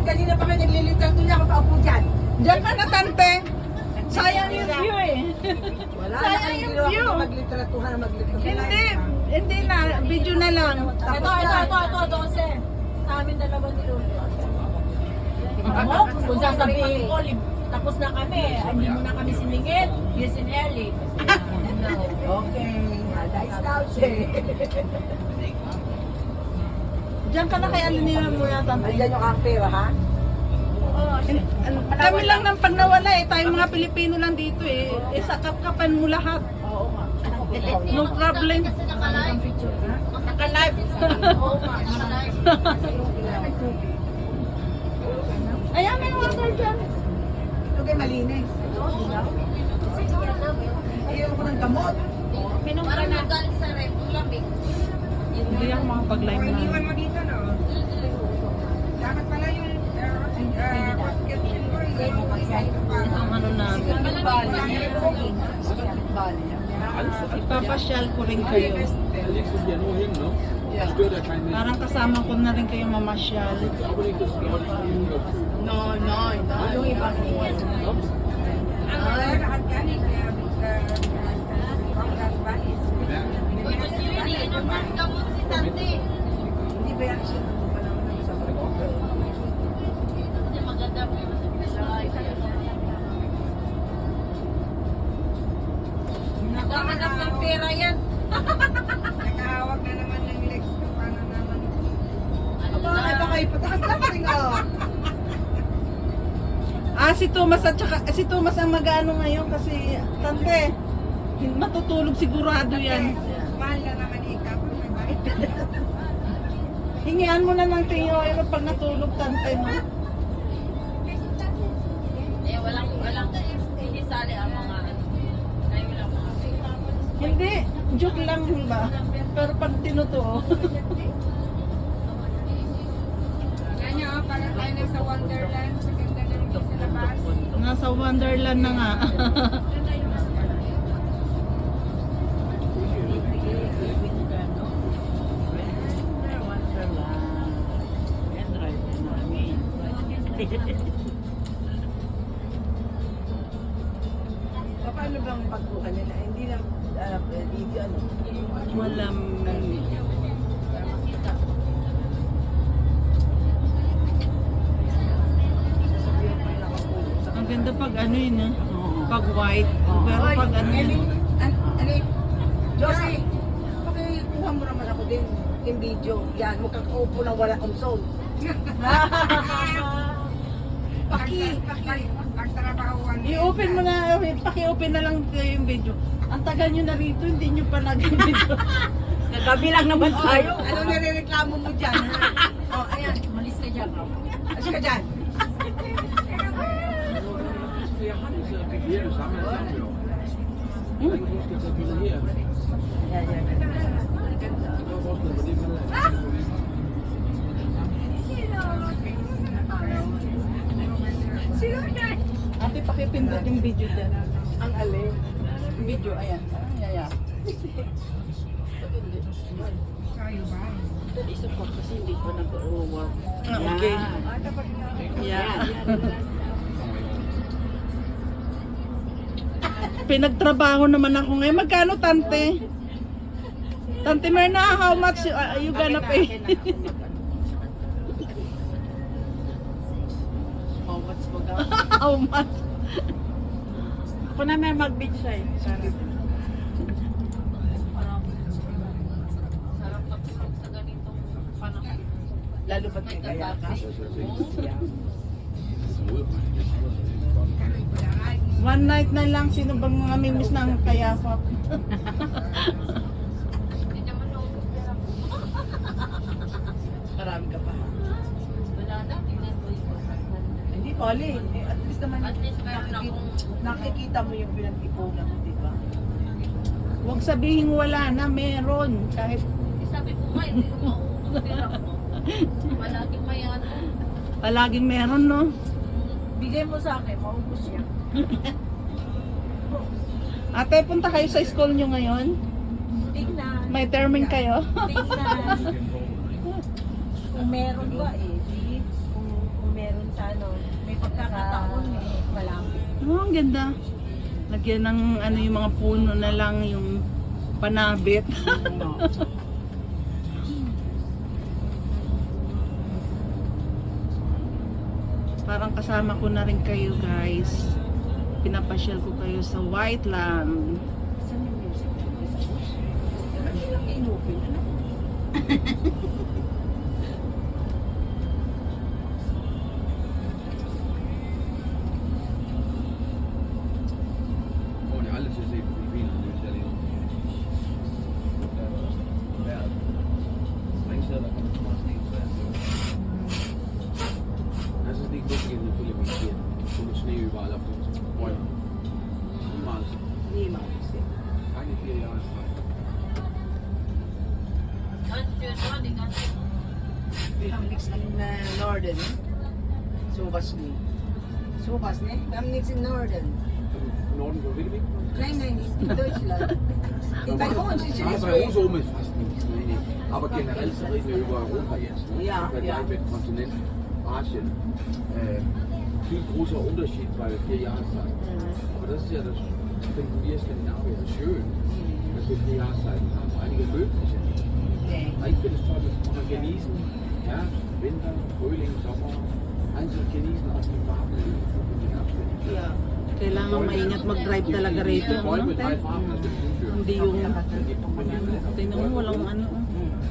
kanina pa kayo naglilitang niya ako paupo dyan. Diyan ka na, tante. Sayang yung view eh. Wala na Sayang kayong yung ginawa view. ko magliteratuhan na magliteratuhan. Hindi na. Video na lang. Ito, 12. Sa amin dalawa ni Lolo. Kung sasabihin ko, tapos na kami, hindi mo na kami siningit, yes in early. Okay. That's now, shit. Diyan ka na kay Alinihan mo na, tante. Andyan yung kapera, ha? Kami lang ng pag nawala eh. Tayong mga Pilipino lang dito eh. Sakap-kapan mo lahat. Oo nga. No problem. Naka-live. Oo, naka-live. Ayan, may water dyan. Ito kayo malinis. Ayaw ko ng gamot. Parang nagaling sa rep, lamig. Hindi ako makapag-live na. Iniwan mo dito, no? Dapat pala yung basketball ko, yung Ang ano namin. Ipapasyal ko rin kayo. Parang kasama ko na rin kayo mamasyal. No. Yung iba. lahat yan, Uy, gusto yun, iniinom ng gamot si Tante. Hindi ba yan siya pa naman sa barko? Hindi maganda po yung naghahanap ng pera yan. nakahawak na naman ng legs ko, paano naman? Aba, ay baka ipatakas lang nga. Si Thomas at saka si Thomas ang mag-ano ngayon kasi tante, matutulog sigurado yan. Mahal na naman ikaw, may bayad. Hingian mo na ng tingin pag natulog tante mo. Eh, walang hinisali ang mga ano. Kayo lang mga Hindi, joke lang ba? Pero pag tinutuo. Yan niya, parang tayo nasa Wonderland, sa ganda ng view sa labas. Nasa Wonderland na nga. Paano bang pagkuha nila? Hindi lang video ano. Walang Sasabihin ko yung nakapulo. ang ganda pag ano yun pag white. Pero pag ano Josie, pakikuha mo naman ako din yung video. Yan, magkakaupo na wala akong soul. Pagtrabahuan. i-open mo na, paki-open na lang kayo yung video. Ang tagal nyo na rito, hindi nyo pa nag-video. Kagabi lang naman tayo. Ano nirereklamo mo dyan? Ayan. Malis ka dyan. Alis ka dyan. Ate, pakipindot yung video dyan. Ang alin. Yung video, ayan. Ayan. Kayo ba? Isip ko kasi hindi ko nag-work. Okay. Yeah. Pinagtrabaho naman ako ngayon. Magkano, tante? Tante Merna, how much you gonna pay? How much mo daw? How much? Ako na may mag-beach siya eh. Sarap kapag sa ganitong panahon. Lalo ba't may kaya ka? One night na lang. Sino bang mga mimis ng kayakap? Hindi naman naubos pera ko. Marami ka pa. Wala na, tingnan ko yung Hindi, Polly. At least naman At least meron akong nakikita mo yung pinag-ipunan mo, di ba? Huwag sabihin wala na, meron. Kahit sabi ko nga, hindi ko maubos pera ko. Palaging may ano. palaging meron, no? Bigay mo sa akin, maubos siya. Ate, punta kayo sa school nyo ngayon? Tingnan. May terming kayo? Tingnan. Kung meron ba eh. Kung meron Oh, ang ganda. Lagyan ng ano yung mga puno na lang yung panabit. Parang kasama ko na rin kayo guys. Pinapasyal ko kayo sa White Land. Saan yung music? Ano yung inupin? Ano? Får ni aldrig se på filmen nu istället. Vejret. Så ingen steder, der kommer så meget sne, så jeg ser. Altså, det er ikke vigtigt, at den film ikke ser. Så med sne over alle punkter. Hvor er det? Meget. Niemand. Keine 4 Jahreszeit. Wir haben nichts in Norden. Sowas nie. Sowas, ne? Wir haben nichts in Norden. Norden på Vilhelmik? Nein, nein, nicht in Deutschland. Bei uns ist Ja, es bei uns oben ist fast nichts. Nee, nee. Aber generell so reden wir über Europa jetzt. Ne? Ja, ja. Mit Kontinent Asien. Viel großer Unterschied bei der 4 Jahreszeiten. Aber das ist ja das, finden wir Skandinavier schön, dass wir 4 Jahreszeiten haben. Einige mögen es ja nicht. Nee. Aber ich finde es toll, das kann man genießen. Ja? Winter, Frühling, Sommer. Einzeln genießen auch die Farben und die Abstände. Ja. Kailangan maingat mag-drive talaga rito. Die Bäume Ano, mit 3 te? Farben, das finde ich schön. Hindi yung, Wenn die Blätter tingnan mo, walang ano,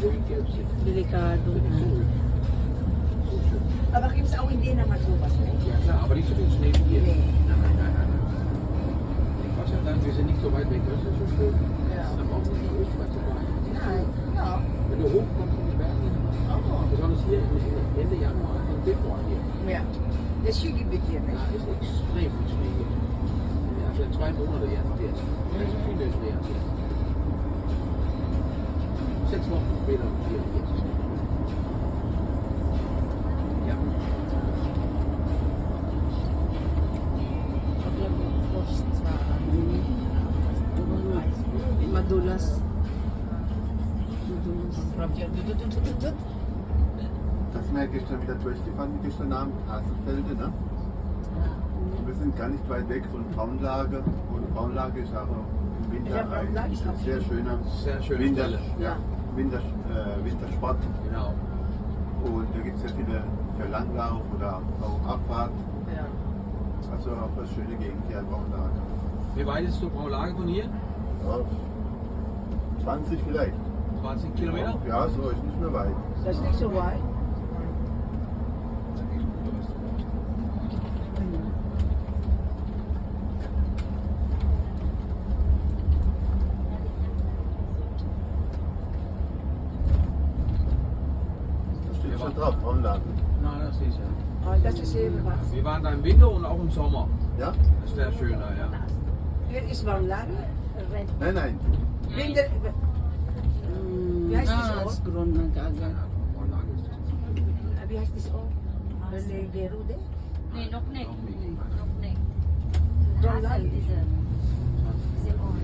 grün, gelb sind, delikado. finde ich so hübsch. So schön. Aber gibt es auch in Dänemark sowas, ne? Ja klar, aber nicht so viel Schnee wie hier. Nee. Nein, nein, nein, nein. Gott sei Dank, wir sind nicht so weit weg, das ist so schön. Ja. Dann brauchen wir nicht Österreich zu fahren. Nein. Ja. Wenn du hochkommst in die Berge, besonders hier Ende Januar, Anfang Februar hier, Ja. Das ist schön mit dir, ne? da ist extrem viel Schnee hier. Ja, seit 2 Monaten jetzt. Da ist viel mehr Schnee als jetzt. 6 Wochen später hier jetzt. Ja. Frost sa Madulas. Madulas. Das sind wir gestern wieder durchgefahren, gestern Abend, Haselfelde, ne? Und wir sind gar nicht weit weg von Braunlage. Und Braunlage ist auch im Winter Ja, Braunlage ist ein auch sehr schöner Sehr schöne Winter, Stelle. ja, Wintersport. Genau. Und da gibt es sehr viele für Langlauf oder auch Abfahrt. Ja. Also auch eine schöne Gegend hier in Braunlage. Wie weit ist die Braunlage von hier? Ja, 20 vielleicht. 20 Kilometer? Ja, so ist nicht mehr weit. Das ist nicht so weit. Da steht schon drauf, Braunlage. Nein, das ist ja. Oh, das ist eben was. Wir waren da im Winter und auch im Sommer. Ja? Das ist sehr schön da, ja. Hier ist Waray. Nein, nein. Winter, Wie heißt das Ort? Scroll na kaagad. Braunlage ist das. Wie heißt das Ort? Gerude? Nee, noch nicht. Noch nicht. Noch nicht. Waray. Hassel, diese Ort.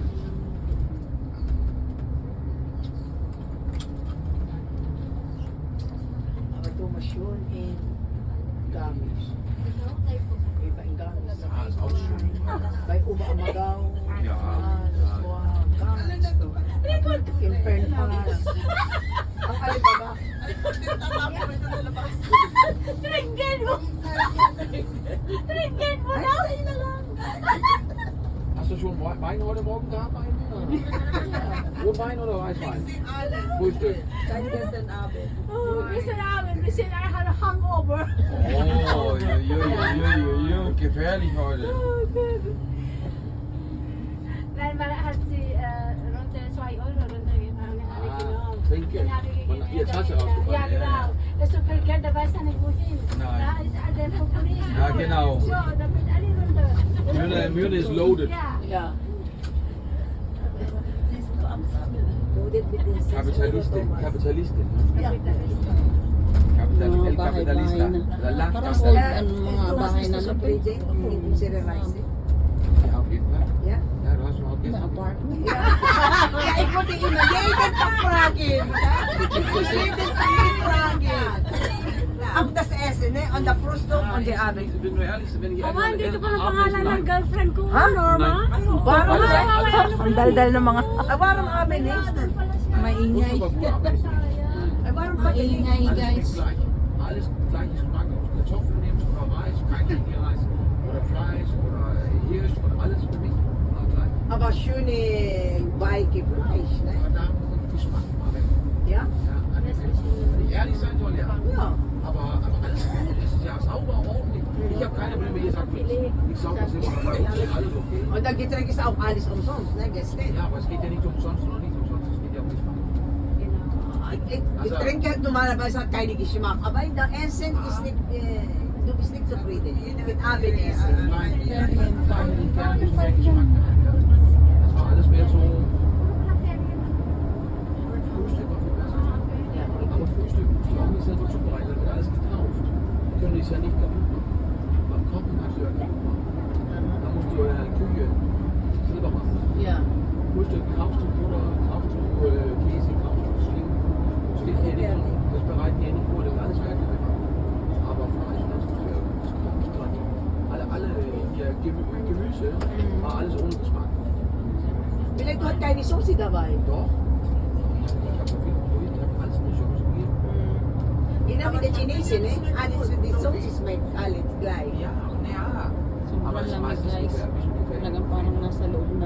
Aber Domasyon in Gamis. Iba in Gamis. Ah, ist auch schön. Bei Umaamagaw. Ja. Das war Gamis. In Pernpas. Ang Alibaba. Trinken mo! Trinken mo na! Hast du schon Wein heute Morgen gehabt? Rotwein oder Weißwein? Frühstück. Seit gestern Abend. Oh, wir sind ein Hangover. Oh, gefährlich heute. Oh Gott. Nein, weil hat sie rund 2 Euro runtergefahren. Trinkgeld. Von ihr Tasche rausgefahren. Ja, genau. Das ist so viel Geld, da weiß er nicht wohin. Nein. Da ist alle von Polizei. Ja, genau. So, damit alle runter. Mürne ist loaded. Ja. Ja. Loaded with this. Kapitalistin. Kapitalistin. Ja. Mga bahay-bahay na. Parang old ano, mga bahay na Sa lupit. Pride, in Sierra-Rice. Ja, auf jeden Fall. Ja. Ja, du hast überhaupt May gestern. apartment. Ja, ik moet die ina. Jij bent van Pragen. Jij bent van Pragen. Auf das Essen, ne? On the Frühstück, on the Abend. Ich bin nur ehrlich, wenn ich Aba, dito pa ng Abendessen pangalan ng girlfriend ko, Ha? Norma. Parang Ang daldal ng mga Ay, parang amin eh. maingay. Ay, parang pag-ingay. Maingay, Alles guys. gleich. Alles gleiche Geschmack. Ob du Kartoffeln nimmst oder Reis, kein Reis oder Fleisch oder Hirsch oder alles für mich war gleich. Aber schöne weiche Fleisch, ne? Aber da muss der Geschmack mal weg. Ja? Ja, alles wenn ich ehrlich sein soll, ja. Ja. Aber alles gut, es ist ja sauber, ordentlich. Ich habe keine Probleme, ihr sagt nichts. Ich sauge das immer, aber bei uns ist alles okay. Und der Getränk ist auch alles umsonst, ne? Gäste. Ja, aber es geht ja nicht umsonst oder nicht umsonst, es geht ja um Geschmack. Getränk hat normalerweise hat keine Geschmack. Aber in der Essen ist nicht, du bist nicht zufrieden. Mit Abendessen. Nein, intern muss mehr Geschmack rein. Das war alles mehr so. Frühstück war viel besser. Aber Frühstück musst du auch nicht selber zubereiten, da wird alles gekauft. Die können es ja nicht kaputt machen. Beim Kochen kannst du ja kaputt machen. Da musst du ja Küche selber machen. Ja. Frühstück kaufst du Butter, kaufst du Käse, kaufst du Schinken. Steht hier nicht drin. Das bereiten hier nicht vor, das ist alles fertig gemacht. Aber Fleisch, das ist ja nicht dran. Alle hier Gemüse war alles ohne Geschmack. Vielleicht du hast keine Soße dabei. Doch. Ich habe so viel probiert, ich habe alles in die Chance gegeben. Genau wie der Chinesen, ne? Alles für die Soße schmeckt alles gleich. Ja, ja. Aber Sobrang das ist lamig, meistens guys. ein bisschen gefällt. Talagang parang nasa loob ng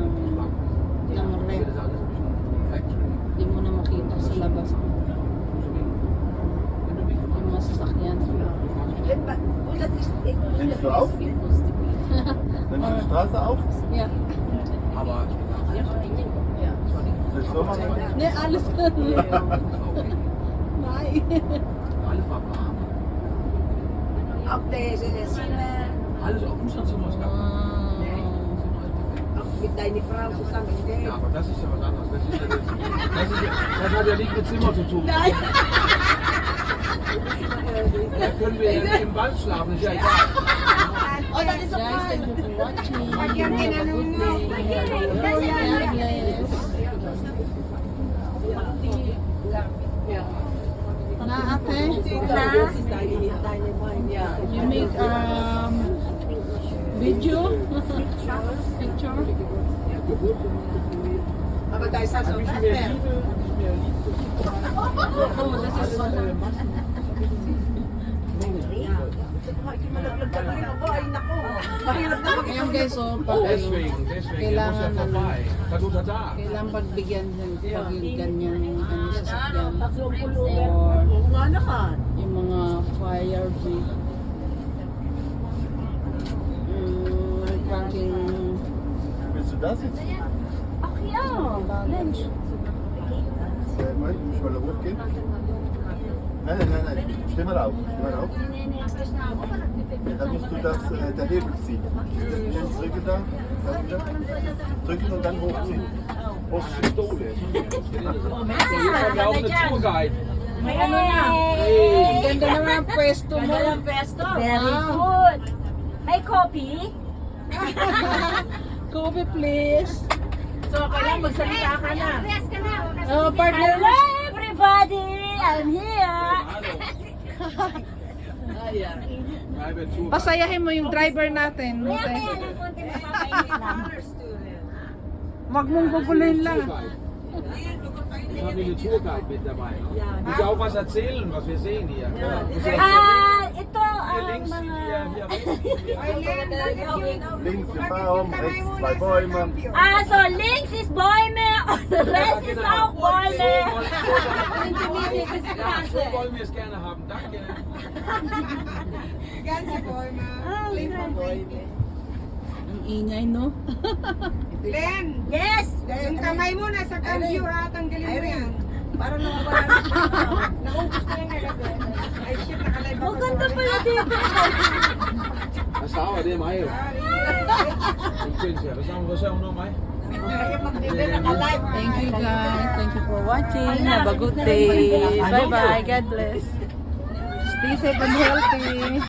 Ja, ref. das ist alles ein bisschen Factory. Hindi mo na makita sa labas Wenn du mich yung mga sasakyan. Und das ist Nimmst du auf? Nimmst du die Straße auf? Yeah. aber ich bin da. Ja. Soll ich so machen? Ne, alles na. Bye. Alles war warm. Auf der Zimmer, Alles auch unser Zimmer ist kaputt. Zimmer ist perfekt. auch mit deiner Frau zusammen, ne? Ja, aber das ist ja was anderes. Das hat ja nichts mit Zimmer zu tun. Nein. Da können wir ja im Wald schlafen, ist ja egal. Oh, das ist so Guys, kalt. thank you for watching. Pag yan tinanong mo, God bless. Na ate, Ja. you make video? Picture? Aber da ist das auch Ein bisschen nicht mehr mehr. Liebe, ein bisschen mehr Liebe. Oh, das ist so. Malaglag ka na rin ako. Ay, nako. Mahirap na mag Ayan guys, oh, pag ano, Deswegen, der muss ja kailangan ano, vorbei. Kaduta da. kailangan pagbigyan ng pag ganyan ano sasakyan. Pagpulugan. Or Oo nga naman. yung mga fire break. Parking. Willst du das jetzt? Ach ja, Mensch. Moment, ich will hochgehen. Nein. Steh mal auf. Dann musst du das, der Hebel ziehen. Den drücken da, dann wieder. Drücken und dann hochziehen. Pistole. So, jetzt haben wir auch eine Tourguide. May ano na. Ang ganda naman ang pwesto mo. Ganda ng pesto. Very good. May coffee? Coffee please. So, kailangan magsalita ka na. Oh, partner. Hello everybody! I'm here! Ayan. Pasayahin mo yung driver natin. Kaya kaya ng konti mapapainit lang. Wag mong guguluhin lang. Ich habe eine Tourguide mit dabei. Muss ja auch was erzählen, was wir sehen hier. Muss ja Ito hier ang links sind mga... hier rechts. Links ein Baum, rechts zwei Bäume. So links ist Bäume und rechts ist auch Bäume. So wollen wir es gerne haben. Danke. ganze Bäume. Ang ingay, no? Len, Yes! yung kamay mo nasa cambio ha, tanggalin mo yan. Parang nawawala na. Naubos ko yung nilagay. Ay shit, nakalive ako. Maganda pala dito. Asawa, det er mig jo. Hvad sagde hun om mig? Thank you guys. Thank you for watching. Have a good day. Bye bye. God bless. Stay safe and healthy.